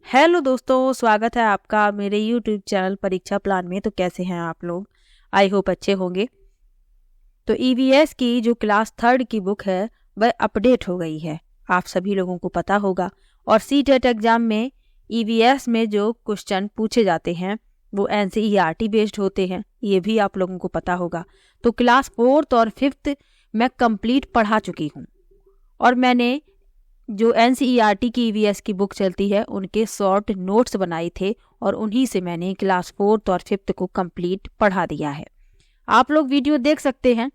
Hello दोस्तों, स्वागत है आपका मेरे यूट्यूब चैनल परीक्षा प्लान में। तो कैसे हैं आप लोग? आई होप अच्छे होंगे। तो ईवीएस की जो क्लास थर्ड की बुक है वह अपडेट हो गई है, आप सभी लोगों को पता होगा। और सीटेट एग्जाम में ईवीएस में जो क्वेश्चन पूछे जाते हैं वो एनसीईआरटी बेस्ड होते हैं, ये भी आप लोगों को पता होगा। तो क्लास फोर्थ और फिफ्थ मैं कंप्लीट पढ़ा चुकी हूँ और मैंने जो एनसीईआरटी की ईवीएस की बुक चलती है उनके शॉर्ट नोट्स बनाए थे और उन्हीं से मैंने क्लास फोर्थ और फिफ्थ को कंप्लीट पढ़ा दिया है। आप लोग वीडियो देख सकते हैं,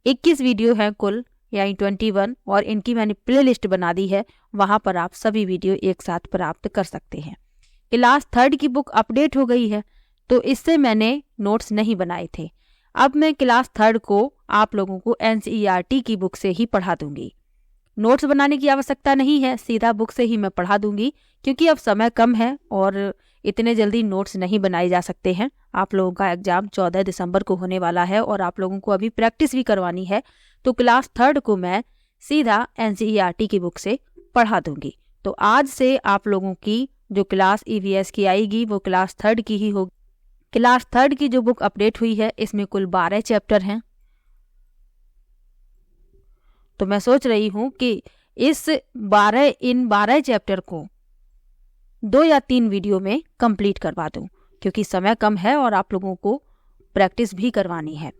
21 वीडियो हैं कुल, यानी 21, और इनकी मैंने प्लेलिस्ट बना दी है, वहां पर आप सभी वीडियो एक साथ प्राप्त कर सकते हैं। क्लास थर्ड की बुक अपडेट हो गई है तो इससे मैंने नोट्स नहीं बनाए थे। अब मैं क्लास थर्ड को आप लोगों को एनसीईआरटी की बुक से ही पढ़ा दूंगी। नोट्स बनाने की आवश्यकता नहीं है, सीधा बुक से ही मैं पढ़ा दूंगी, क्योंकि अब समय कम है और इतने जल्दी नोट्स नहीं बनाए जा सकते हैं। आप लोगों का एग्जाम 14 दिसंबर को होने वाला है और आप लोगों को अभी प्रैक्टिस भी करवानी है। तो क्लास थर्ड को मैं सीधा एनसीईआरटी की बुक से पढ़ा दूंगी। तो आज से आप लोगों की जो क्लास ईवीएस की आएगी वो क्लास थर्ड की ही होगी। क्लास थर्ड की जो बुक अपडेट हुई है इसमें कुल 12 चैप्टर हैं। तो मैं सोच रही हूँ कि इन 12 चैप्टर को 2 या 3 वीडियो में कंप्लीट करवा दूँ, क्योंकि समय कम है और आप लोगों को प्रैक्टिस भी करवानी है।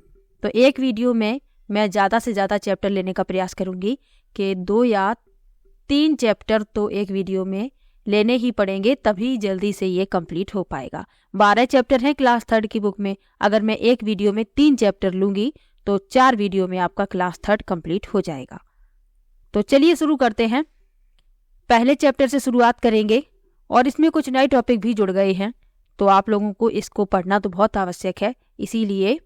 तो एक वीडियो में मैं ज़्यादा से ज़्यादा चैप्टर लेने का प्रयास करूँगी कि 2 या 3 चैप्टर तो एक वीडियो में लेने ही पड़ेंगे, तभी जल्दी से ये कंप्लीट हो पाएगा। 12 चैप्टर हैं क्लास थर्ड की बुक में, अगर मैं एक वीडियो में 3 चैप्टर लूँगी तो 4 वीडियो में आपका क्लास थर्ड कंप्लीट हो जाएगा। तो चलिए शुरू करते हैं। पहले चैप्टर से शुरुआत करेंगे और इसमें कुछ नए टॉपिक भी जुड़ गए हैं, तो आप लोगों को इसको पढ़ना तो बहुत आवश्यक है। इसीलिए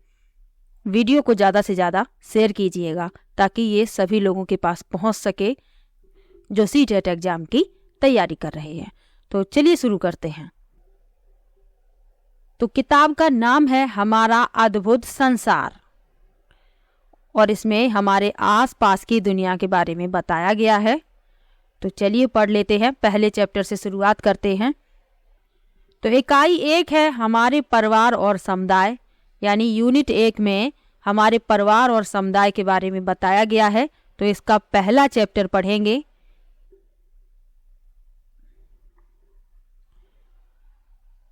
वीडियो को ज़्यादा से ज़्यादा शेयर कीजिएगा ताकि ये सभी लोगों के पास पहुंच सके जो सीटेट एग्जाम की तैयारी कर रहे हैं। तो चलिए शुरू करते हैं। तो किताब का नाम है हमारा अद्भुत संसार और इसमें हमारे आसपास की दुनिया के बारे में बताया गया है। तो चलिए पढ़ लेते हैं, पहले चैप्टर से शुरुआत करते हैं। तो इकाई 1 है हमारे परिवार और समुदाय, यानी यूनिट 1 में हमारे परिवार और समुदाय के बारे में बताया गया है। तो इसका पहला चैप्टर पढ़ेंगे।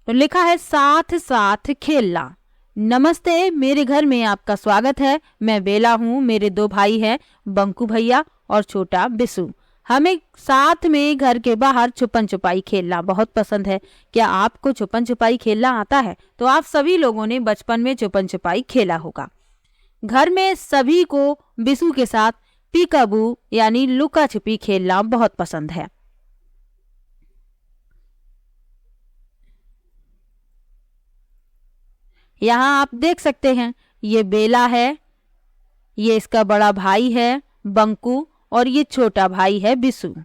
तो लिखा है साथ साथ खेलना। नमस्ते, मेरे घर में आपका स्वागत है। मैं बेला हूँ, मेरे 2 भाई हैं, बंकू भैया और छोटा बिसू। हमें साथ में घर के बाहर छुपन छुपाई खेलना बहुत पसंद है। क्या आपको छुपन छुपाई खेलना आता है? तो आप सभी लोगों ने बचपन में छुपन छुपाई खेला होगा। घर में सभी को बिसू के साथ पीकाबू यानी लुका छिपी खेलना बहुत पसंद है। यहाँ आप देख सकते हैं, ये बेला है, ये इसका बड़ा भाई है बंकू और ये छोटा भाई है बिसू।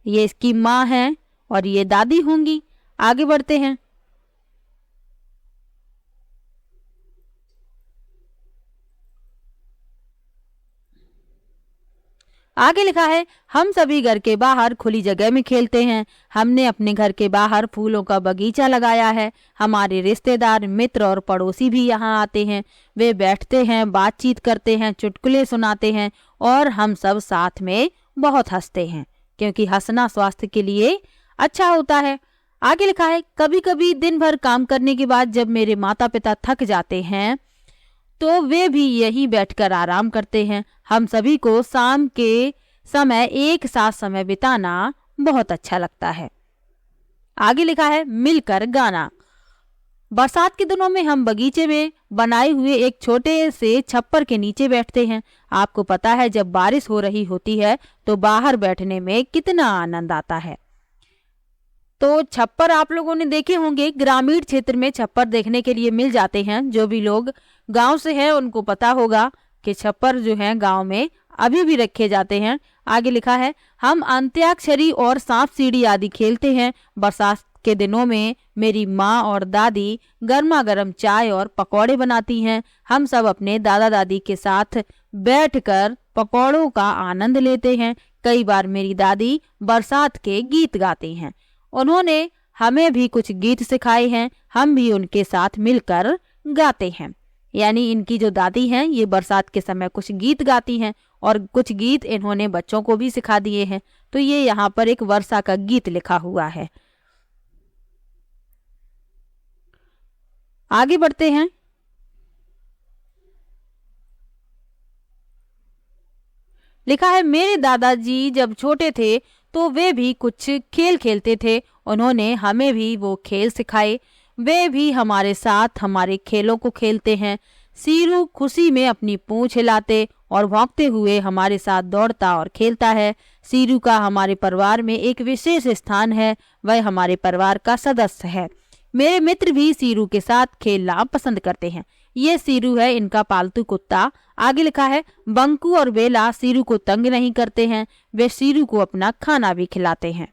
ये इसकी माँ है और ये दादी होंगी। आगे बढ़ते हैं। आगे लिखा है हम सभी घर के बाहर खुली जगह में खेलते हैं। हमने अपने घर के बाहर फूलों का बगीचा लगाया है। हमारे रिश्तेदार, मित्र और पड़ोसी भी यहाँ आते हैं। वे बैठते हैं, बातचीत करते हैं, चुटकुले सुनाते हैं और हम सब साथ में बहुत हंसते हैं, क्योंकि हंसना स्वास्थ्य के लिए अच्छा होता है। आगे लिखा है कभी कभी दिन भर काम करने के बाद जब मेरे माता पिता थक जाते हैं तो वे भी यहीं बैठकर आराम करते हैं। हम सभी को शाम के समय एक साथ समय बिताना बहुत अच्छा लगता है। आगे लिखा है मिलकर गाना। बरसात के दिनों में हम बगीचे में बनाए हुए एक छोटे से छप्पर के नीचे बैठते हैं। आपको पता है जब बारिश हो रही होती है तो बाहर बैठने में कितना आनंद आता है। तो छप्पर आप लोगों ने देखे होंगे, ग्रामीण क्षेत्र में छप्पर देखने के लिए मिल जाते हैं। जो भी लोग गांव से हैं उनको पता होगा कि छप्पर जो है गांव में अभी भी रखे जाते हैं। आगे लिखा है हम अंत्याक्षरी और सांप सीढ़ी आदि खेलते हैं। बरसात के दिनों में मेरी माँ और दादी गर्मा गर्म चाय और पकौड़े बनाती हैं। हम सब अपने दादा दादी के साथ बैठकर पकौड़ों का आनंद लेते हैं। कई बार मेरी दादी बरसात के गीत गाती हैं उन्होंने हमें भी कुछ गीत सिखाए हैं, हम भी उनके साथ मिलकर गाते हैं। यानी इनकी जो दादी हैं ये बरसात के समय कुछ गीत गाती हैं और कुछ गीत इन्होंने बच्चों को भी सिखा दिए हैं। तो ये यहाँ पर एक वर्षा का गीत लिखा हुआ है। आगे बढ़ते हैं। लिखा है, मेरे दादाजी जब छोटे थे तो वे भी कुछ खेल खेलते थे, उन्होंने हमें भी वो खेल सिखाए। वे भी हमारे साथ हमारे खेलों को खेलते हैं। सीरू खुशी में अपनी पूंछ हिलाते और भौंकते हुए हमारे साथ दौड़ता और खेलता है। सीरू का हमारे परिवार में एक विशेष स्थान है, वह हमारे परिवार का सदस्य है। मेरे मित्र भी सीरू के साथ खेलना पसंद करते हैं। ये सीरू है इनका पालतू कुत्ता। आगे लिखा है, बंकू और बेला सीरू को तंग नहीं करते हैं, वे सीरू को अपना खाना भी खिलाते हैं।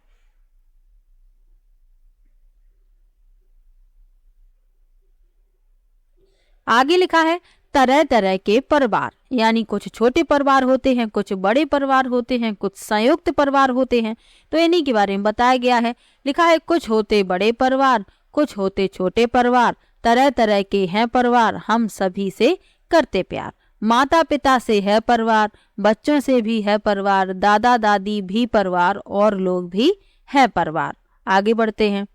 आगे लिखा है, तरह तरह के परिवार, यानी कुछ छोटे परिवार होते हैं, कुछ बड़े परिवार होते हैं, कुछ संयुक्त परिवार होते हैं। तो इन्हीं के बारे में बताया गया है। लिखा है, कुछ होते बड़े परिवार, कुछ होते छोटे परिवार, तरह तरह के हैं परिवार, हम सभी से करते प्यार। माता पिता से है परिवार, बच्चों से भी है परिवार, दादा दादी भी परिवार और लोग भी है परिवार। आगे बढ़ते हैं।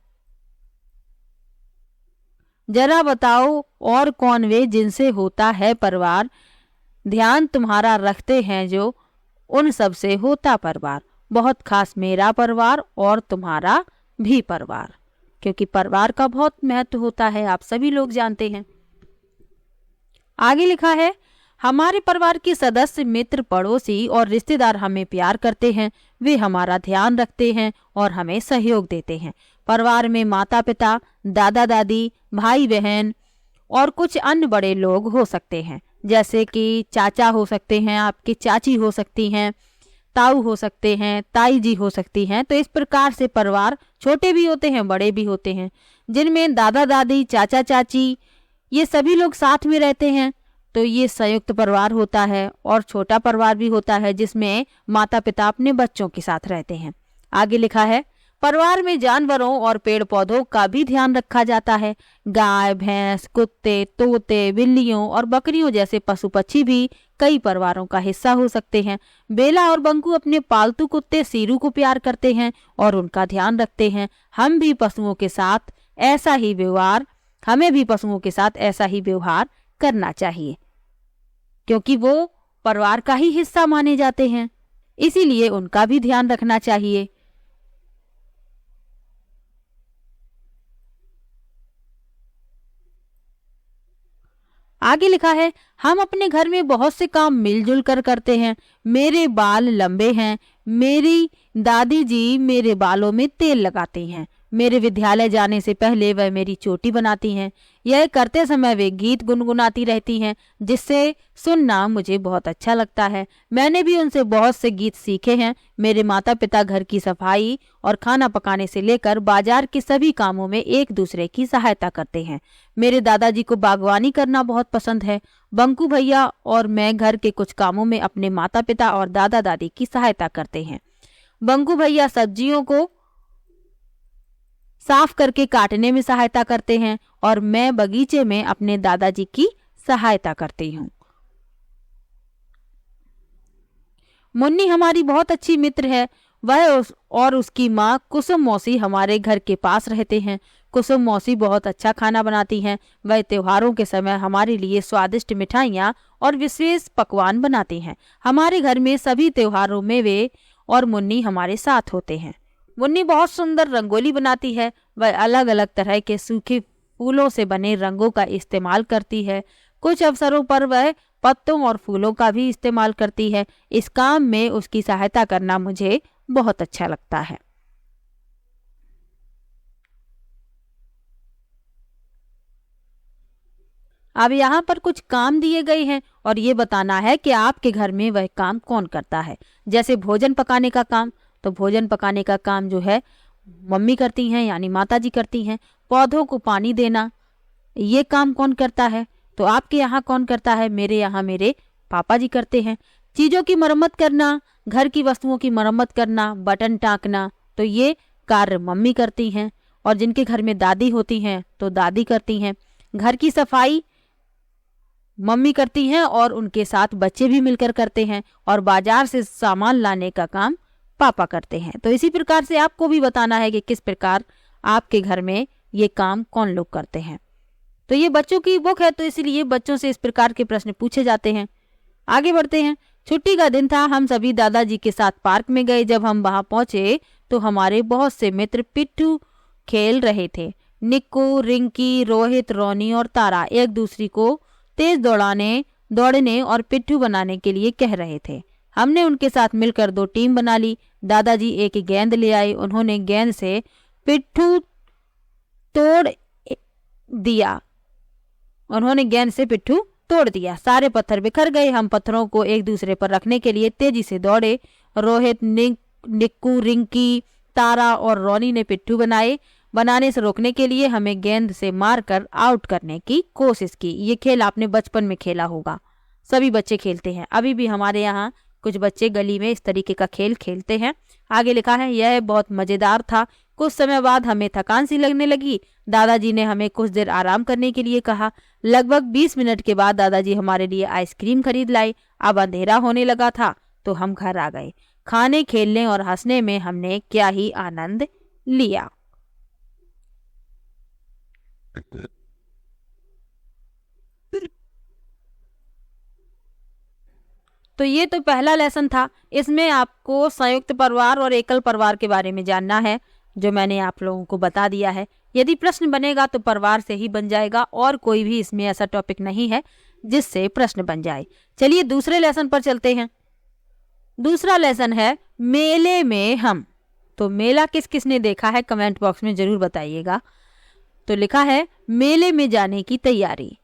जरा बताओ और कौन वे जिनसे होता है परिवार, ध्यान तुम्हारा रखते हैं जो उन सब से होता परिवार। बहुत खास मेरा परिवार और तुम्हारा भी परिवार, क्योंकि परिवार का बहुत महत्व होता है, आप सभी लोग जानते हैं। आगे लिखा है, हमारे परिवार के सदस्य, मित्र, पड़ोसी और रिश्तेदार हमें प्यार करते हैं, वे हमारा ध्यान रखते हैं और हमें सहयोग देते हैं। परिवार में माता पिता, दादा दादी, भाई बहन और कुछ अन्य बड़े लोग हो सकते हैं, जैसे कि चाचा हो सकते हैं, आपकी चाची हो सकती हैं, ताऊ हो सकते हैं, ताई जी हो सकती हैं। तो इस प्रकार से परिवार छोटे भी होते हैं, बड़े भी होते हैं, जिनमें दादा दादी, चाचा चाची ये सभी लोग साथ में रहते हैं। तो ये संयुक्त परिवार होता है। और छोटा परिवार भी होता है जिसमें माता पिता अपने बच्चों के साथ रहते हैं। आगे लिखा है, परिवार में जानवरों और पेड़ पौधों का भी ध्यान रखा जाता है। गाय, भैंस, कुत्ते, तोते, बिल्लियों और बकरियों जैसे पशु पक्षी भी कई परिवारों का हिस्सा हो सकते हैं। बेला और बंकू अपने पालतू कुत्ते सीरू को प्यार करते हैं और उनका ध्यान रखते हैं। हमें भी पशुओं के साथ ऐसा ही व्यवहार करना चाहिए, क्योंकि वो परिवार का ही हिस्सा माने जाते हैं, इसीलिए उनका भी ध्यान रखना चाहिए। आगे लिखा है, हम अपने घर में बहुत से काम मिलजुल कर करते हैं। मेरे बाल लंबे हैं, मेरी दादी जी मेरे बालों में तेल लगाती हैं। मेरे विद्यालय जाने से पहले वह मेरी चोटी बनाती हैं। यह करते समय वे गीत गुनगुनाती रहती हैं, जिससे सुनना मुझे बहुत अच्छा लगता है। मैंने भी उनसे बहुत से गीत सीखे हैं। मेरे माता पिता घर की सफाई और खाना पकाने से लेकर बाजार के सभी कामों में एक दूसरे की सहायता करते हैं। मेरे दादाजी को बागवानी करना बहुत पसंद है। बंकू भैया और मैं घर के कुछ कामों में अपने माता पिता और दादा दादी की सहायता करते हैं। बंकू भैया सब्जियों को साफ करके काटने में सहायता करते हैं और मैं बगीचे में अपने दादाजी की सहायता करती हूँ। मुन्नी हमारी बहुत अच्छी मित्र है। वह और उसकी माँ कुसुम मौसी हमारे घर के पास रहते हैं। कुसुम मौसी बहुत अच्छा खाना बनाती हैं। वह त्योहारों के समय हमारे लिए स्वादिष्ट मिठाइयाँ और विशेष पकवान बनाती हैं। हमारे घर में सभी त्योहारों में वे और मुन्नी हमारे साथ होते हैं। मुन्नी बहुत सुंदर रंगोली बनाती है। वह अलग अलग तरह के सूखे फूलों से बने रंगों का इस्तेमाल करती है। कुछ अवसरों पर वह पत्तों और फूलों का भी इस्तेमाल करती है। इस काम में उसकी सहायता करना मुझे बहुत अच्छा लगता है। अब यहाँ पर कुछ काम दिए गए हैं और ये बताना है कि आपके घर में वह काम कौन करता है। जैसे भोजन पकाने का काम, तो भोजन पकाने का काम जो है मम्मी करती हैं, यानी माता जी करती हैं। पौधों को पानी देना, ये काम कौन करता है? तो आपके यहाँ कौन करता है? मेरे यहाँ मेरे पापा जी करते हैं। चीज़ों की मरम्मत करना, घर की वस्तुओं की मरम्मत करना, बटन टाँकना, तो ये कार्य मम्मी करती हैं, और जिनके घर में दादी होती हैं तो दादी करती हैं। घर की सफाई मम्मी करती हैं और उनके साथ बच्चे भी मिलकर करते हैं, और बाजार से सामान लाने का काम पापा करते हैं। तो इसी प्रकार से आपको भी बताना है कि किस प्रकार आपके घर में ये काम कौन लोग करते हैं। तो ये बच्चों की बुक है, तो इसलिए बच्चों से इस प्रकार के प्रश्न पूछे जाते हैं। आगे बढ़ते हैं। छुट्टी का दिन था, हम सभी दादाजी के साथ पार्क में गए। जब हम वहां पहुंचे तो हमारे बहुत से मित्र पिट्ठू खेल रहे थे। निक्कू, रिंकी, रोहित, रोनी और तारा एक दूसरे को तेज दौड़ने और पिट्ठू बनाने के लिए कह रहे थे। हमने उनके साथ मिलकर 2 टीम बना ली। दादाजी एक गेंद ले आए। उन्होंने गेंद से पिट्ठू तोड़ दिया। सारे पत्थर बिखर गए। हम पत्थरों को एक दूसरे पर रखने के लिए तेजी से दौड़े। रोहित, निक्कू, रिंकी, तारा और रोनी ने पिट्ठू बनाने से रोकने के लिए हमें गेंद से मारकर आउट करने की कोशिश की। ये खेल आपने बचपन में खेला होगा, सभी बच्चे खेलते हैं। अभी भी हमारे यहाँ कुछ बच्चे गली में इस तरीके का खेल खेलते हैं। आगे लिखा है, यह बहुत मजेदार था। कुछ समय बाद हमें थकान सी लगने लगी। दादाजी ने हमें कुछ देर आराम करने के लिए कहा। लगभग 20 मिनट के बाद दादाजी हमारे लिए आइसक्रीम खरीद लाए। अब अंधेरा होने लगा था तो हम घर आ गए। खाने, खेलने और हंसने में हमने क्या ही आनंद लिया। तो ये तो पहला लेसन था। इसमें आपको संयुक्त परिवार और एकल परिवार के बारे में जानना है, जो मैंने आप लोगों को बता दिया है। यदि प्रश्न बनेगा तो परिवार से ही बन जाएगा, और कोई भी इसमें ऐसा टॉपिक नहीं है जिससे प्रश्न बन जाए। चलिए दूसरे लेसन पर चलते हैं। दूसरा लेसन है मेले में हम। तो मेला किस किस ने देखा है कमेंट बॉक्स में जरूर बताइएगा। तो लिखा है, मेले में जाने की तैयारी।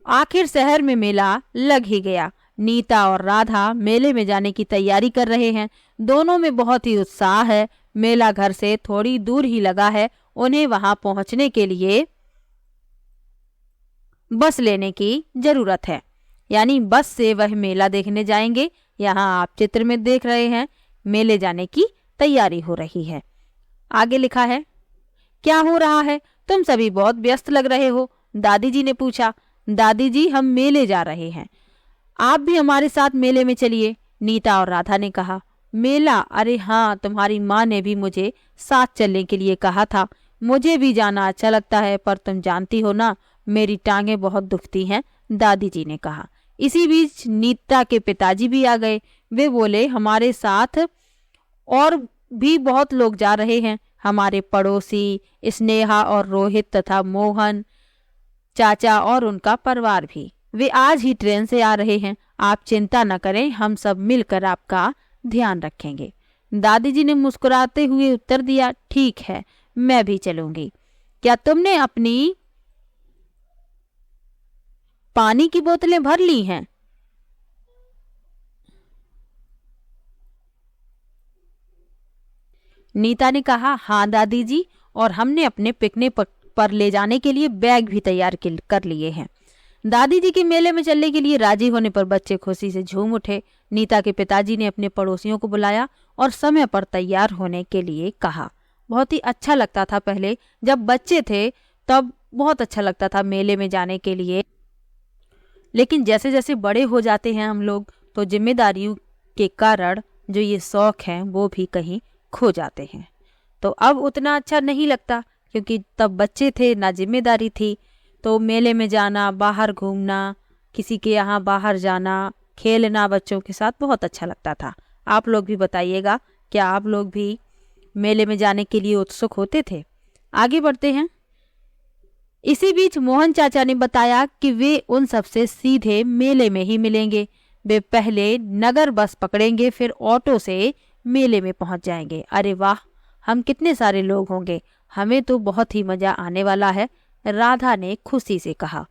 आखिर शहर में मेला लग ही गया। नीता और राधा मेले में जाने की तैयारी कर रहे हैं। दोनों में बहुत ही उत्साह है। मेला घर से थोड़ी दूर ही लगा है। उन्हें वहां पहुंचने के लिए बस लेने की जरूरत है, यानी बस से वह मेला देखने जाएंगे। यहाँ आप चित्र में देख रहे हैं, मेले जाने की तैयारी हो रही है। आगे लिखा है, क्या हो रहा है? तुम सभी बहुत व्यस्त लग रहे हो, दादी जी ने पूछा। दादी जी, हम मेले जा रहे हैं, आप भी हमारे साथ मेले में चलिए, नीता और राधा ने कहा। मेला? अरे हाँ, तुम्हारी माँ ने भी मुझे साथ चलने के लिए कहा था। मुझे भी जाना अच्छा लगता है, पर तुम जानती हो ना, मेरी टांगें बहुत दुखती हैं, दादी जी ने कहा। इसी बीच नीता के पिताजी भी आ गए। वे बोले, हमारे साथ और भी बहुत लोग जा रहे हैं, हमारे पड़ोसी स्नेहा और रोहित तथा मोहन चाचा और उनका परिवार भी। वे आज ही ट्रेन से आ रहे हैं। आप चिंता न करें, हम सब मिलकर आपका ध्यान रखेंगे। दादी जी ने मुस्कुराते हुए उत्तर दिया, ठीक है, मैं भी चलूंगी। क्या तुमने अपनी पानी की बोतलें भर ली हैं? नीता ने कहा, हाँ दादी जी, और हमने अपने पिकनिक पर ले जाने के लिए बैग भी तैयार कर लिए हैं। दादी जी के मेले में चलने के लिए राजी होने पर बच्चे खुशी से झूम उठे। नीता के पिताजी ने अपने पड़ोसियों को बुलाया और समय पर तैयार होने के लिए कहा। बहुत ही अच्छा लगता था, पहले जब बच्चे थे तब बहुत अच्छा लगता था मेले में जाने के लिए, लेकिन जैसे जैसे बड़े हो जाते हैं हम लोग, तो जिम्मेदारियों के कारण जो ये शौक हैं वो भी कहीं खो जाते हैं। तो अब उतना अच्छा नहीं लगता, क्योंकि तब बच्चे थे, ना जिम्मेदारी थी। तो मेले में जाना, बाहर घूमना, किसी के यहाँ बाहर जाना, खेलना बच्चों के साथ बहुत अच्छा लगता था। आप लोग भी बताइएगा, क्या आप लोग भी मेले में जाने के लिए उत्सुक होते थे? आगे बढ़ते हैं। इसी बीच मोहन चाचा ने बताया कि वे उन सबसे सीधे मेले में ही मिलेंगे। वे पहले नगर बस पकड़ेंगे, फिर ऑटो से मेले में पहुंच जाएंगे। अरे वाह, हम कितने सारे लोग होंगे, हमें तो बहुत ही मजा आने वाला है, राधा ने खुशी से कहा।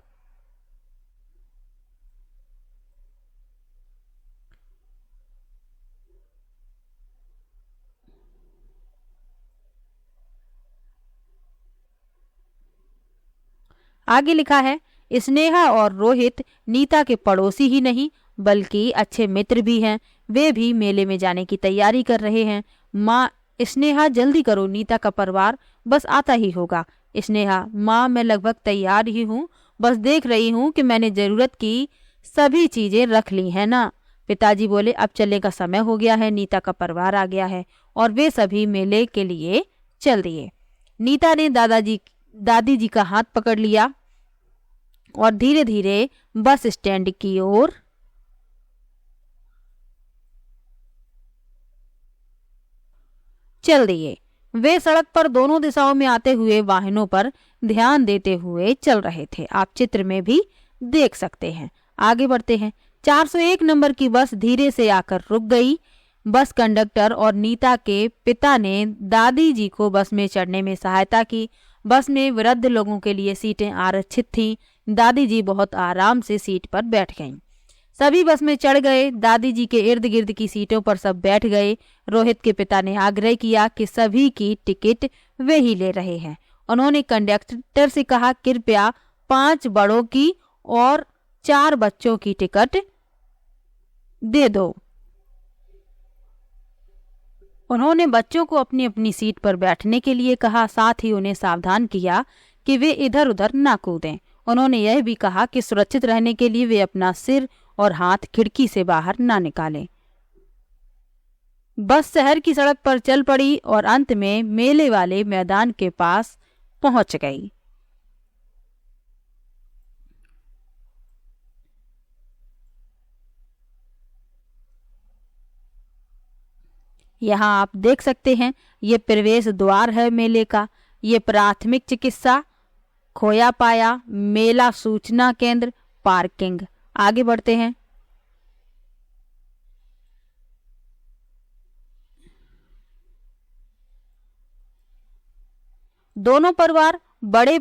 आगे लिखा है, स्नेहा और रोहित नीता के पड़ोसी ही नहीं बल्कि अच्छे मित्र भी हैं। वे भी मेले में जाने की तैयारी कर रहे हैं। माँ स्नेहा जल्दी करो, नीता का परिवार बस आता ही होगा। स्नेहा, माँ मैं लगभग तैयार ही हूँ, बस देख रही हूँ कि मैंने जरूरत की सभी चीजें रख ली है ना। पिताजी बोले अब चलने का समय हो गया है, नीता का परिवार आ गया है। और वे सभी मेले के लिए चल दिए। नीता ने दादी जी का हाथ पकड़ लिया और धीरे धीरे बस स्टैंड की ओर चल दिए। वे सड़क पर दोनों दिशाओं में आते हुए वाहनों पर ध्यान देते हुए चल रहे थे। आप चित्र में भी देख सकते हैं। आगे बढ़ते हैं। 401 नंबर की बस धीरे से आकर रुक गई। बस कंडक्टर और नीता के पिता ने दादी जी को बस में चढ़ने में सहायता की। बस में वृद्ध लोगों के लिए सीटें आरक्षित थीं। दादी जी बहुत आराम से सीट पर बैठ गईं। सभी बस में चढ़ गए। दादी जी के इर्द गिर्द की सीटों पर सब बैठ गए। रोहित के पिता ने आग्रह किया कि सभी की टिकट वे ही ले रहे हैं। उन्होंने कंडक्टर से कहा कृपया 5 बड़ों की और 4 बच्चों की टिकट दे दो। उन्होंने बच्चों को अपनी अपनी सीट पर बैठने के लिए कहा, साथ ही उन्हें सावधान किया कि वे इधर उधर ना कूदें। उन्होंने यह भी कहा कि सुरक्षित रहने के लिए वे अपना सिर और हाथ खिड़की से बाहर ना निकालें। बस शहर की सड़क पर चल पड़ी और अंत में मेले वाले मैदान के पास पहुंच गई। यहाँ आप देख सकते हैं ये प्रवेश द्वार है मेले का। ये प्राथमिक चिकित्सा, खोया पाया, मेला सूचना केंद्र, पार्किंग। आगे बढ़ते हैं। दोनों परिवार बड़े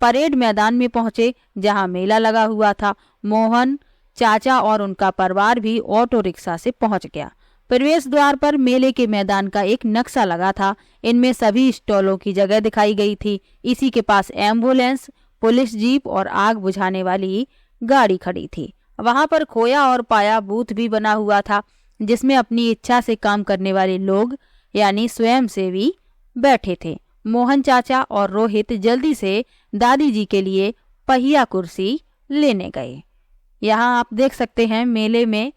परेड मैदान में पहुंचे जहां मेला लगा हुआ था। मोहन चाचा और उनका परिवार भी ऑटो रिक्शा से पहुंच गया। प्रवेश द्वार पर मेले के मैदान का एक नक्शा लगा था। इनमें सभी स्टॉलों की जगह दिखाई गई थी। इसी के पास एम्बुलेंस, पुलिस जीप और आग बुझाने वाली गाड़ी खड़ी थी। वहां पर खोया और पाया बूथ भी बना हुआ था, जिसमें अपनी इच्छा से काम करने वाले लोग यानी स्वयंसेवी बैठे थे। मोहन चाचा और रोहित जल्दी से दादी जी के लिए पहिया कुर्सी लेने गए। यहाँ आप देख सकते हैं मेले में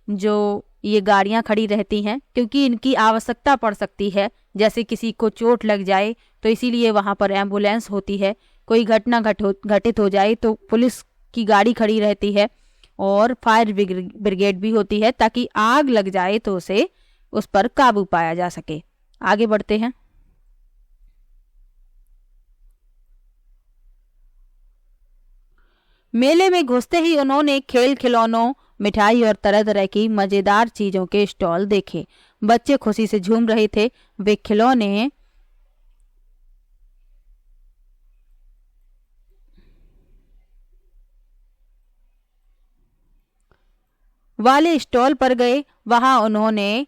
जो ये गाड़ियां खड़ी रहती हैं, क्योंकि इनकी आवश्यकता पड़ सकती है। जैसे किसी को चोट लग जाए तो इसीलिए वहां पर एम्बुलेंस होती है। कोई घटना घटित हो जाए तो पुलिस की गाड़ी खड़ी रहती है और फायर ब्रिगेड भी होती है, ताकि आग लग जाए तो उस पर काबू पाया जा सके। आगे बढ़ते हैं। मेले में घुसते ही उन्होंने खेल खिलौनों, मिठाई और तरह तरह की मजेदार चीजों के स्टॉल देखे। बच्चे खुशी से झूम रहे थे। वे खिलौने वाले स्टॉल पर गए। वहां उन्होंने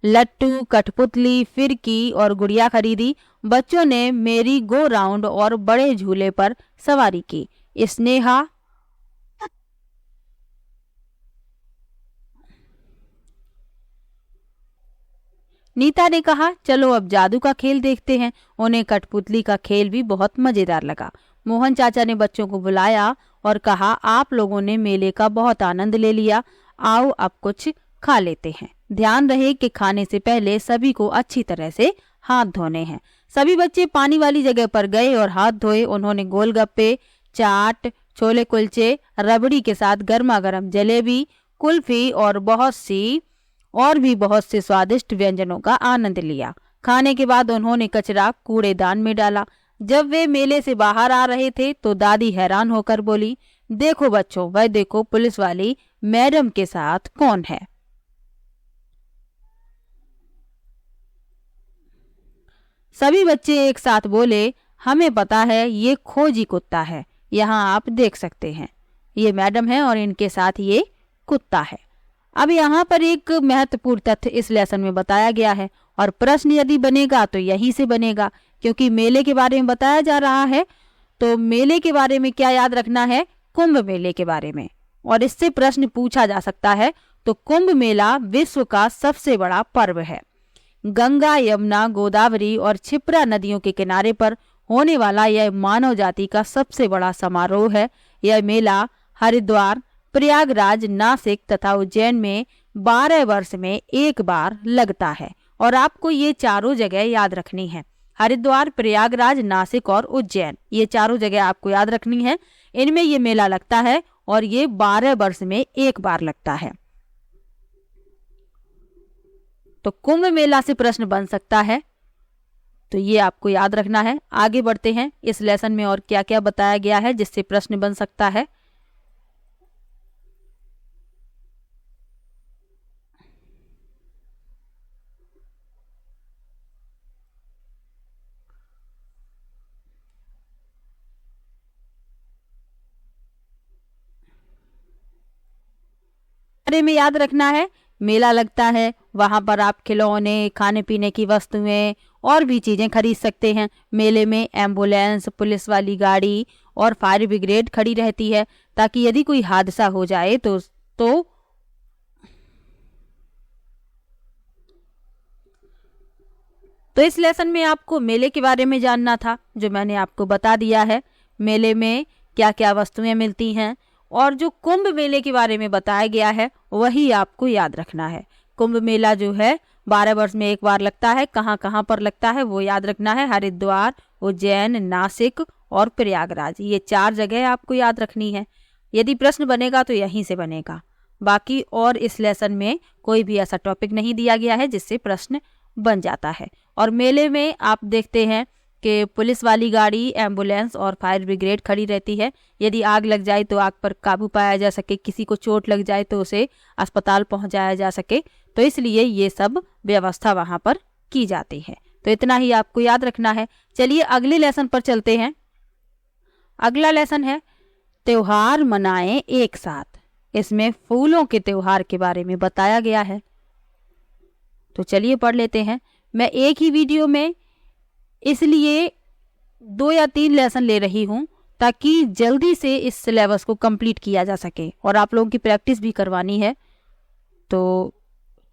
लट्टू, कठपुतली, फिरकी और गुड़िया खरीदी। बच्चों ने मेरी गो राउंड और बड़े झूले पर सवारी की। स्नेहा नीता ने कहा चलो अब जादू का खेल देखते हैं। उन्हें कठपुतली का खेल भी बहुत मजेदार लगा। मोहन चाचा ने बच्चों को बुलाया और कहा आप लोगों ने मेले का बहुत आनंद ले लिया, आओ अब कुछ खा लेते हैं। ध्यान रहे कि खाने से पहले सभी को अच्छी तरह से हाथ धोने हैं। सभी बच्चे पानी वाली जगह पर गए और हाथ धोए। उन्होंने गोलगप्पे, चाट, छोले कुलचे, रबड़ी के साथ गर्मा गर्म जलेबी, कुल्फी और बहुत से स्वादिष्ट व्यंजनों का आनंद लिया। खाने के बाद उन्होंने कचरा कूड़ेदान में डाला। जब वे मेले से बाहर आ रहे थे तो दादी हैरान होकर बोली, देखो बच्चों, वह देखो पुलिस वाली मैडम के साथ कौन है। सभी बच्चे एक साथ बोले, हमें पता है ये खोजी कुत्ता है। यहाँ आप देख सकते हैं ये मैडम है और इनके साथ ये कुत्ता है। अब यहाँ पर एक महत्वपूर्ण तथ्य इस लेसन में बताया गया है और प्रश्न यदि बनेगा तो यहीं से बनेगा, क्योंकि मेले के बारे में बताया जा रहा है। तो मेले के बारे में क्या याद रखना है? कुंभ मेले के बारे में। और इससे प्रश्न पूछा जा सकता है तो कुंभ मेला विश्व का सबसे बड़ा पर्व है। गंगा, यमुना, गोदावरी और क्षिप्रा नदियों के किनारे पर होने वाला यह मानव जाति का सबसे बड़ा समारोह है। यह मेला हरिद्वार, प्रयागराज, नासिक तथा उज्जैन में 12 वर्ष में एक बार लगता है। और आपको ये चारों जगह याद रखनी है, हरिद्वार, प्रयागराज, नासिक और उज्जैन, ये चारों जगह आपको याद रखनी है। इनमें ये मेला लगता है और ये 12 वर्ष में एक बार लगता है। तो कुंभ मेला से प्रश्न बन सकता है, तो ये आपको याद रखना है। आगे बढ़ते हैं, इस लेसन में और क्या क्या बताया गया है जिससे प्रश्न बन सकता है। बारे में याद रखना है, मेला लगता है, वहां पर आप खिलौने, खाने पीने की वस्तुएं और भी चीजें खरीद सकते हैं। मेले में एम्बुलेंस, पुलिस वाली गाड़ी और फायर ब्रिगेड खड़ी रहती है ताकि यदि कोई हादसा हो जाए तो इस लेसन में आपको मेले के बारे में जानना था, जो मैंने आपको बता दिया है। मेले में क्या क्या वस्तुएं मिलती हैं और जो कुंभ मेले के बारे में बताया गया है वही आपको याद रखना है। कुंभ मेला जो है 12 वर्ष में एक बार लगता है। कहाँ कहाँ पर लगता है वो याद रखना है, हरिद्वार, उज्जैन, नासिक और प्रयागराज, ये 4 जगह आपको याद रखनी है। यदि प्रश्न बनेगा तो यहीं से बनेगा। बाकी और इस लेसन में कोई भी ऐसा टॉपिक नहीं दिया गया है जिससे प्रश्न बन जाता है। और मेले में आप देखते हैं कि पुलिस वाली गाड़ी, एम्बुलेंस और फायर ब्रिगेड खड़ी रहती है। यदि आग लग जाए तो आग पर काबू पाया जा सके, किसी को चोट लग जाए तो उसे अस्पताल पहुंचाया जा सके, तो इसलिए ये सब व्यवस्था वहां पर की जाती है। तो इतना ही आपको याद रखना है। चलिए अगले लेसन पर चलते हैं। अगला लेसन है त्योहार मनाएं एक साथ। इसमें फूलों के त्योहार के बारे में बताया गया है, तो चलिए पढ़ लेते हैं। मैं एक ही वीडियो में इसलिए 2 या 3 लेसन ले रही हूँ ताकि जल्दी से इस सिलेबस को कंप्लीट किया जा सके और आप लोगों की प्रैक्टिस भी करवानी है। तो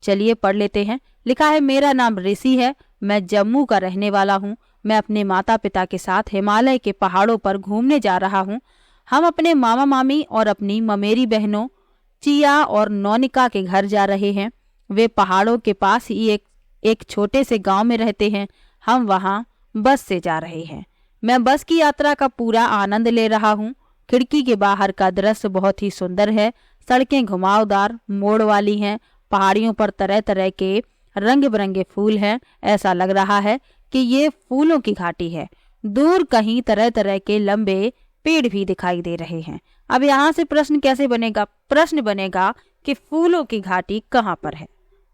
चलिए पढ़ लेते हैं। लिखा है, मेरा नाम ऋषि है, मैं जम्मू का रहने वाला हूँ। मैं अपने माता पिता के साथ हिमालय के पहाड़ों पर घूमने जा रहा हूँ। हम अपने मामा मामी और अपनी ममेरी बहनों चिया और नौनिका के घर जा रहे हैं। वे पहाड़ों के पास ही एक छोटे से गांव में रहते हैं। हम वहां बस से जा रहे हैं। मैं बस की यात्रा का पूरा आनंद ले रहा हूँ। खिड़की के बाहर का दृश्य बहुत ही सुंदर है। सड़कें घुमावदार मोड़ वाली हैं। पहाड़ियों पर तरह तरह के रंग बिरंगे फूल हैं। ऐसा लग रहा है कि ये फूलों की घाटी है। दूर कहीं तरह तरह के लंबे पेड़ भी दिखाई दे रहे हैं। अब यहाँ से प्रश्न कैसे बनेगा? प्रश्न बनेगा कि फूलों की घाटी कहाँ पर है।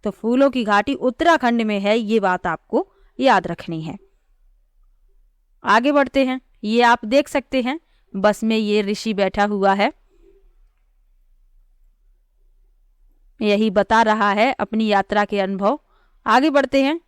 तो फूलों की घाटी उत्तराखंड में है, ये बात आपको याद रखनी है। आगे बढ़ते हैं। ये आप देख सकते हैं, बस में ये ऋषि बैठा हुआ है, यही बता रहा है अपनी यात्रा के अनुभव। आगे बढ़ते हैं।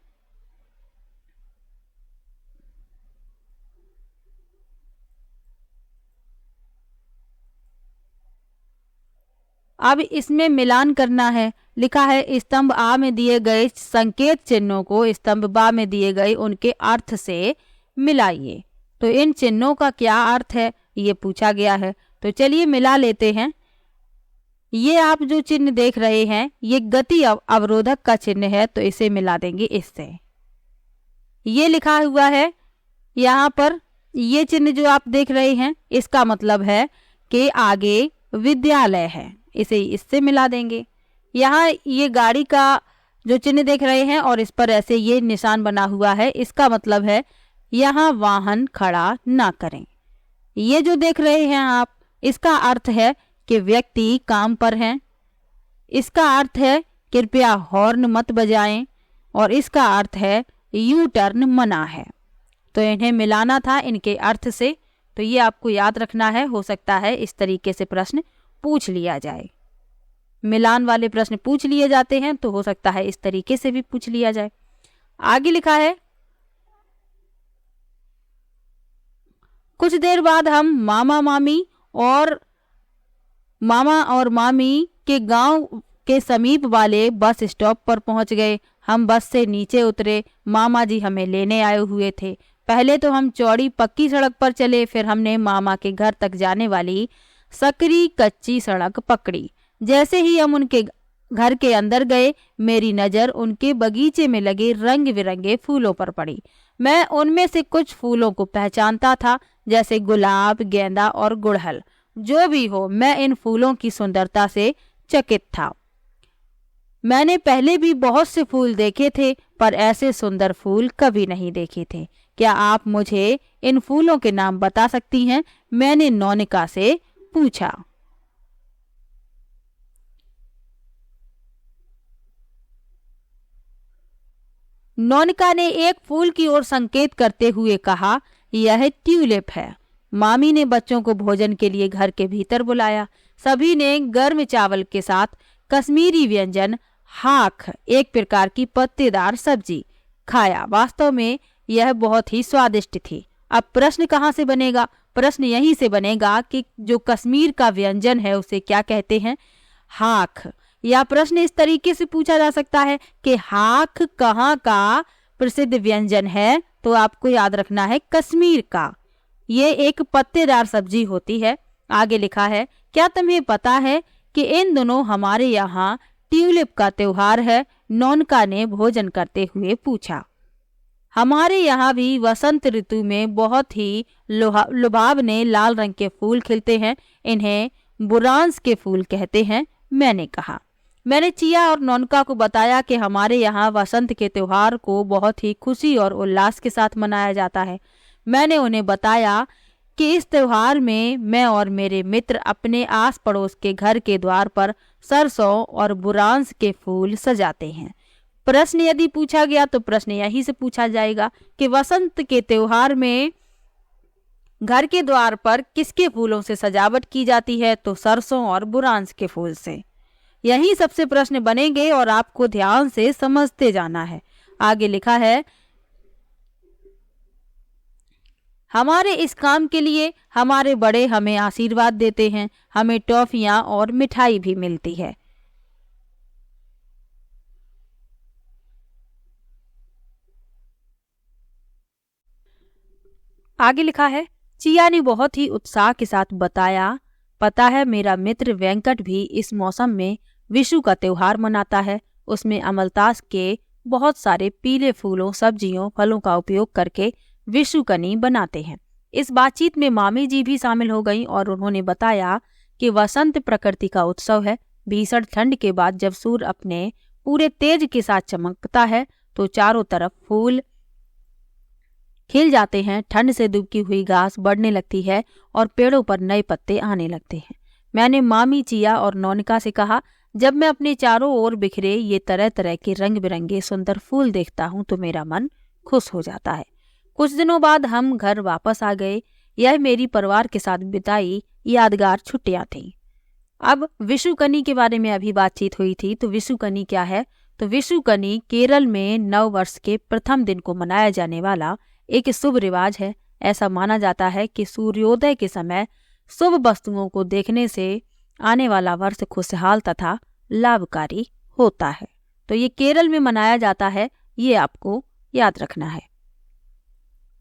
अब इसमें मिलान करना है। लिखा है, स्तंभ आ में दिए गए संकेत चिन्हों को स्तंभ बा में दिए गए उनके अर्थ से मिलाइए। तो इन चिन्हों का क्या अर्थ है ये पूछा गया है, तो चलिए मिला लेते हैं। ये आप जो चिन्ह देख रहे हैं ये गति अवरोधक का चिन्ह है, तो इसे मिला देंगे इससे। ये लिखा हुआ है यहाँ पर, ये चिन्ह जो आप देख रहे हैं इसका मतलब है कि आगे विद्यालय है, इसे इससे मिला देंगे। यहाँ ये गाड़ी का जो चिन्ह देख रहे हैं और इस पर ऐसे ये निशान बना हुआ है, इसका मतलब है यहाँ वाहन खड़ा ना करें। ये जो देख रहे हैं आप, इसका अर्थ है कि व्यक्ति काम पर हैं। इसका अर्थ है कृपया हॉर्न मत बजाएं, और इसका अर्थ है यू टर्न मना है। तो इन्हें मिलाना था इनके अर्थ से, तो ये आपको याद रखना है। हो सकता है इस तरीके से प्रश्न पूछ लिया जाए। मिलान वाले प्रश्न पूछ लिए जाते हैं, तो हो सकता है इस तरीके से भी पूछ लिया जाए। आगे लिखा है, कुछ देर बाद हम मामा और मामी के गांव के समीप वाले बस स्टॉप पर पहुंच गए। हम बस से नीचे उतरे। मामा जी हमें लेने आए हुए थे। पहले तो हम चौड़ी पक्की सड़क पर चले, फिर हमने मामा के घर तक जाने वाली सकरी कच्ची सड़क पकड़ी। जैसे ही हम उनके घर के अंदर गए, मेरी नज़र उनके बगीचे में लगे रंग बिरंगे फूलों पर पड़ी। मैं उनमें से कुछ फूलों को पहचानता था, जैसे गुलाब, गेंदा और गुड़हल। जो भी हो, मैं इन फूलों की सुंदरता से चकित था। मैंने पहले भी बहुत से फूल देखे थे, पर ऐसे सुंदर फूल कभी नहीं देखे थे। क्या आप मुझे इन फूलों के नाम बता सकती हैं? मैंने नौनिका से पूछा। नौनिका ने एक फूल की ओर संकेत करते हुए कहा, यह ट्यूलिप है। मामी ने बच्चों को भोजन के लिए घर के भीतर बुलाया। सभी ने गर्म चावल के साथ कश्मीरी व्यंजन हाक, एक प्रकार की पत्तेदार सब्जी, खाया। वास्तव में यह बहुत ही स्वादिष्ट थी। अब प्रश्न कहाँ से बनेगा? प्रश्न यहीं से बनेगा कि जो कश्मीर का व्यंजन है उसे क्या कहते हैं? हाक। या प्रश्न इस तरीके से पूछा जा सकता है कि हाक कहाँ का प्रसिद्ध व्यंजन है? तो आपको याद रखना है कश्मीर का। ये एक पत्तेदार सब्जी होती है। आगे लिखा है, क्या तुम्हें पता है कि इन दिनों हमारे यहाँ ट्यूलिप का त्योहार है? नौनिका ने भोजन करते हुए पूछा। हमारे यहाँ भी वसंत ऋतु में बहुत ही लुभावने लाल रंग के फूल खिलते हैं। इन्हें बुरांस के फूल कहते हैं, मैंने कहा। मैंने चिया और नौनिका को बताया कि हमारे यहाँ वसंत के त्योहार को बहुत ही खुशी और उल्लास के साथ मनाया जाता है। मैंने उन्हें बताया कि इस त्योहार में मैं और मेरे मित्र अपने आस पड़ोस के घर के द्वार पर सरसों और बुरांस के फूल सजाते हैं। प्रश्न यदि पूछा गया तो प्रश्न यहीं से पूछा जाएगा कि वसंत के त्योहार में घर के द्वार पर किसके फूलों से सजावट की जाती है? तो सरसों और बुरांस के फूल से। यही सबसे प्रश्न बनेंगे और आपको ध्यान से समझते जाना है। आगे लिखा है, हमारे इस काम के लिए हमारे बड़े हमें आशीर्वाद देते हैं। हमें टॉफियां और मिठाई भी मिलती है। आगे लिखा है, चिया ने बहुत ही उत्साह के साथ बताया, पता है मेरा मित्र वेंकट भी इस मौसम में विशु का त्योहार मनाता है। उसमें अमलतास के बहुत सारे पीले फूलों, सब्जियों, फलों का उपयोग करके विशुकनी बनाते हैं। इस बातचीत में मामी जी भी शामिल हो गईं और उन्होंने बताया कि वसंत प्रकृति का उत्सव है। भीषण ठंड के बाद जब सूर्य अपने पूरे तेज के साथ चमकता है तो चारों तरफ फूल खिल जाते हैं। ठंड से दुबकी हुई घास बढ़ने लगती है और पेड़ों पर नए पत्ते आने लगते हैं। मैंने मामी, चिया और नौनिका से कहा, जब मैं अपने चारों ओर बिखरे ये तरह तरह के रंग बिरंगे सुंदर फूल देखता हूँ तो मेरा मन खुश हो जाता है। कुछ दिनों बाद हम घर वापस आ गए। यह मेरी परिवार के साथ बिताई यादगार छुट्टियां थीं। अब विशुकनी के बारे में अभी बातचीत हुई थी, तो विशुकनी क्या है? तो विशुकनी केरल में नव वर्ष के प्रथम दिन को मनाया जाने वाला एक शुभ रिवाज है। ऐसा माना जाता है कि सूर्योदय के समय शुभ वस्तुओं को देखने से आने वाला वर्ष खुशहाल तथा लाभकारी होता है। तो ये केरल में मनाया जाता है, ये आपको याद रखना है।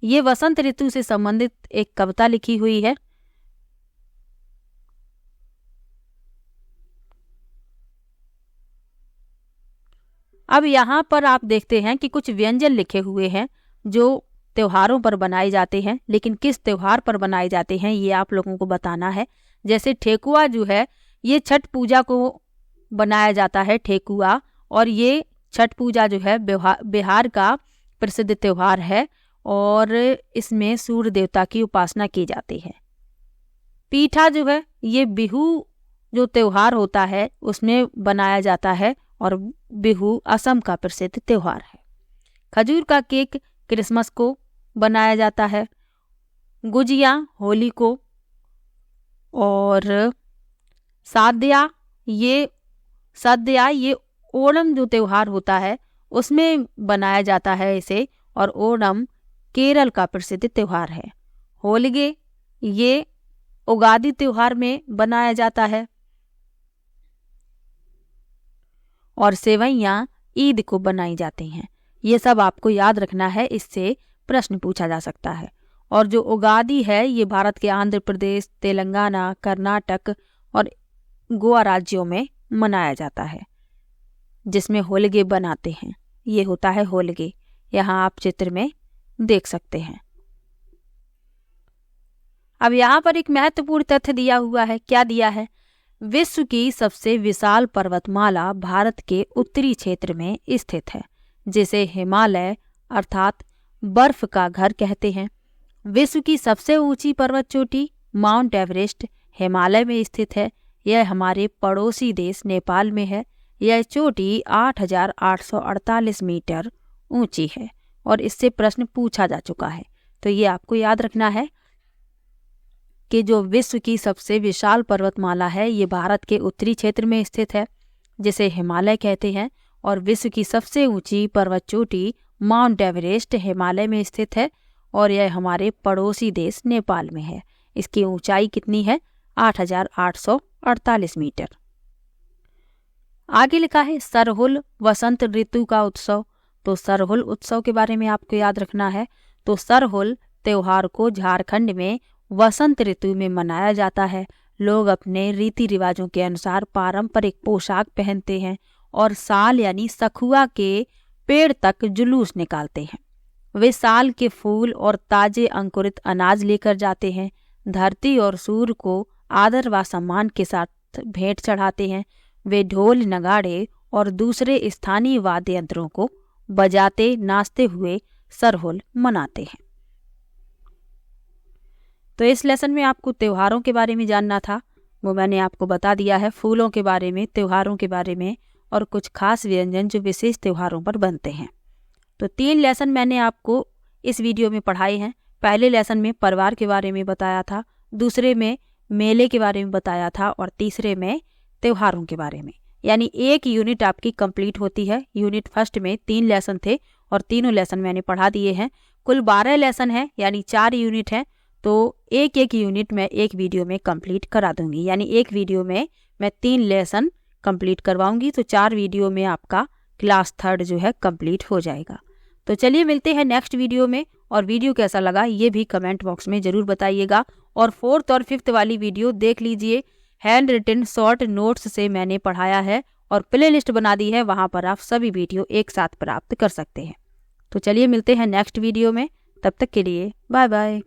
ये वसंत ऋतु से संबंधित एक कविता लिखी हुई है। अब यहाँ पर आप देखते हैं कि कुछ व्यंजन लिखे हुए हैं जो त्योहारों पर बनाए जाते हैं, लेकिन किस त्योहार पर बनाए जाते हैं ये आप लोगों को बताना है। जैसे ठेकुआ जो है ये छठ पूजा को बनाया जाता है, ठेकुआ। और ये छठ पूजा जो है बिहार का प्रसिद्ध त्योहार है और इसमें सूर्य देवता की उपासना की जाती है। पीठा जो है ये बिहू जो त्योहार होता है उसमें बनाया जाता है और बिहू असम का प्रसिद्ध त्योहार है। खजूर का केक क्रिसमस को बनाया जाता है। गुजिया होली को, और साद्या ये ओणम जो त्योहार होता है उसमें बनाया जाता है इसे, और ओणम केरल का प्रसिद्ध त्योहार है। होलिगे ये उगादी त्योहार में बनाया जाता है। और सेवैयाँ ईद को बनाई जाती हैं। ये सब आपको याद रखना है, इससे प्रश्न पूछा जा सकता है। और जो उगादी है ये भारत के आंध्र प्रदेश, तेलंगाना, कर्नाटक और गोवा राज्यों में मनाया जाता है, जिसमें होलिगे बनाते हैं। ये होता है होलिगे, यहाँ आप चित्र में देख सकते हैं। अब यहाँ पर एक महत्वपूर्ण तथ्य दिया हुआ है। क्या दिया है? विश्व की सबसे विशाल पर्वतमाला भारत के उत्तरी क्षेत्र में स्थित है, जिसे हिमालय अर्थात बर्फ का घर कहते हैं। विश्व की सबसे ऊंची पर्वत चोटी माउंट एवरेस्ट हिमालय में स्थित है। यह हमारे पड़ोसी देश नेपाल में है। यह चोटी 8,848 मीटर ऊंची है और इससे प्रश्न पूछा जा चुका है। तो ये आपको याद रखना है कि जो विश्व की सबसे विशाल पर्वतमाला है ये भारत के उत्तरी क्षेत्र में स्थित है, जिसे हिमालय कहते हैं। और विश्व की सबसे ऊंची पर्वत चोटी माउंट एवरेस्ट हिमालय में स्थित है और यह हमारे पड़ोसी देश नेपाल में है। इसकी ऊंचाई कितनी है? 8,848 मीटर। आगे लिखा है सरहुल वसंत ऋतु का उत्सव। तो सरहुल उत्सव के बारे में आपको याद रखना है। तो सरहुल त्योहार को झारखंड में वसंत ऋतु में मनाया जाता है। लोग अपने रीति रिवाजों के अनुसार पारंपरिक पोशाक पहनते हैं और साल यानी सखुआ के पेड़ तक जुलूस निकालते हैं। वे साल के फूल और ताजे अंकुरित अनाज लेकर जाते हैं। धरती और सूर्य को आदर व सम्मान के साथ भेंट चढ़ाते हैं। वे ढोल, नगाड़े और दूसरे स्थानीय वाद्य यंत्रों को बजाते नाचते हुए सरहुल मनाते हैं। तो इस लेसन में आपको त्योहारों के बारे में जानना था, वो मैंने आपको बता दिया है। फूलों के बारे में, त्योहारों के बारे में और कुछ खास व्यंजन जो विशेष त्योहारों पर बनते हैं। तो 3 लेसन मैंने आपको इस वीडियो में पढ़ाए हैं। पहले लेसन में परिवार के बारे में बताया था, दूसरे में मेले के बारे में बताया था और तीसरे में त्योहारों के बारे में। यानी एक यूनिट आपकी कंप्लीट होती है। यूनिट फर्स्ट में 3 लेसन थे और तीनों लेसन मैंने पढ़ा दिए हैं। कुल 12 लेसन है, यानी 4 यूनिट हैं। तो एक एक यूनिट मैं एक वीडियो में कंप्लीट करा दूंगी, यानी एक वीडियो में मैं 3 लेसन कंप्लीट करवाऊंगी। तो 4 वीडियो में आपका क्लास 3 जो है कंप्लीट हो जाएगा। तो चलिए मिलते हैं नेक्स्ट वीडियो में। और वीडियो कैसा लगा ये भी कमेंट बॉक्स में ज़रूर बताइएगा। और 4th और 5th वाली वीडियो देख लीजिए। हैंड रिटन शॉर्ट नोट्स से मैंने पढ़ाया है और प्ले लिस्ट बना दी है, वहाँ पर आप सभी वीडियो एक साथ प्राप्त कर सकते हैं। तो चलिए मिलते हैं नेक्स्ट वीडियो में। तब तक के लिए बाय बाय।